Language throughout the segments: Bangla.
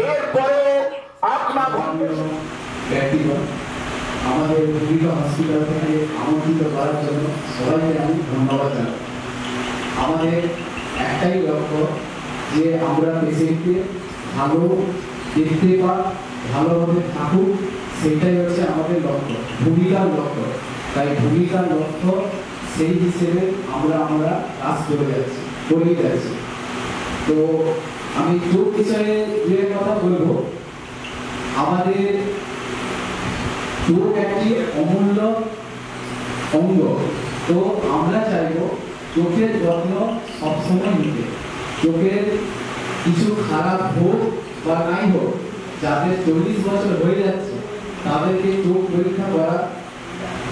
এরপরে আপনার আমাদের ভূমিকা হসপিটাল থেকে আমন্ত্রিত করার জন্য সবাইকে আমি ধন্যবাদ জানাই। আমাদের একটাই লক্ষ্য যে আমরা পেশেন্টকে ভালো দেখতে পাই, ভালোভাবে থাকুক, সেটাই হচ্ছে আমাদের লক্ষ্য, ভূমিকার লক্ষ্য। তাই ভূমিকার লক্ষ্য সেই হিসেবে আমরা কাজ করে যাচ্ছি। তো আমি চোখ বিষয়ে যে কথা বলবো, আমাদের চোখ একটি অমূল্য অঙ্গ। তো আমরা চাইব চোখের যত্ন সবসময় নিতে। চোখের কিছু খারাপ হোক বা নাই হোক, যাদের 40 বছর হয়ে যাচ্ছে তাদেরকে চোখ পরীক্ষা করা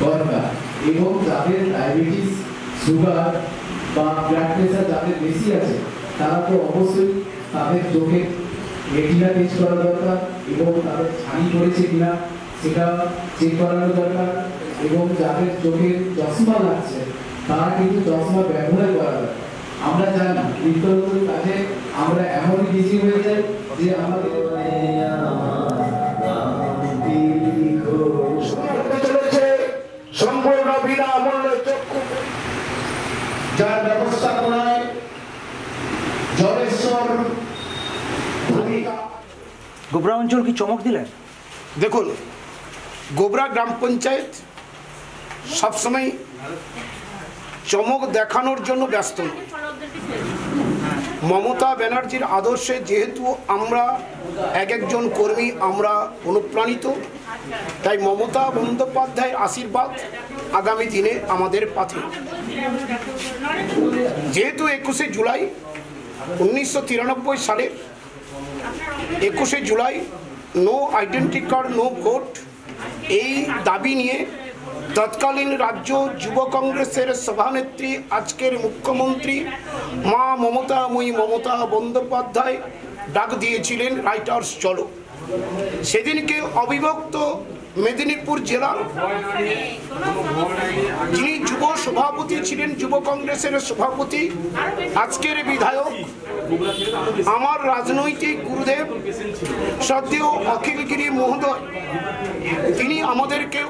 দরকার। এবং যাদের ডায়াবেটিস, সুগার বা ব্লাড প্রেশার যাদের বেশি আছে, তারা তো অবশ্যই তাদের চোখের রেটিনা টেস্ট করা দরকার এবং তাদের ছানি পড়েছে কিনা সেটা চেক করানো দরকার। এবং যাদের চোখের চশমা লাগছে তারা কিন্তু চশমা ব্যবহার করা দরকার। আমরা জানি নিত্যনতুন কাজে আমরা এমনই বিজি হয়ে যাই যে আমাদের চলেছে সম্পূর্ণ বিনামূল্য চক্ষু, যার ব্যবস্থাপনায় জলেশ্বর ভূমিকা। গোবরা অঞ্চল কি চমক দিলেন? দেখুন, গোবরা গ্রাম পঞ্চায়েত সবসময় চমক দেখানোর জন্য ব্যস্ত। মমতা ব্যানার্জির আদর্শে যেহেতু আমরা একজন কর্মী আমরা অনুপ্রাণিত, তাই মমতা বন্দ্যোপাধ্যায়ের আশীর্বাদ আগামী দিনে আমাদের পথে। যেহেতু 21শে জুলাই 1993 সালের 21শে July no identity card no vote, এই দাবি নিয়ে তৎকালীন রাজ্য যুব কংগ্রেসের সভানেত্রী আজকের মুখ্যমন্ত্রী মা মমতা বন্দ্যোপাধ্যায় ডাক দিয়েছিলেন রাইটার্স চলো। সেদিনকে অবিভক্ত মেদিনীপুর জেলার যিনি যুব সভাপতি ছিলেন, যুব কংগ্রেসের সভাপতি, আজকের বিধায়ক, আমার রাজনৈতিক গুরুদেব শ্রদ্ধেয় অখিলগিরি মহোদয়, তিনি আমাদেরকে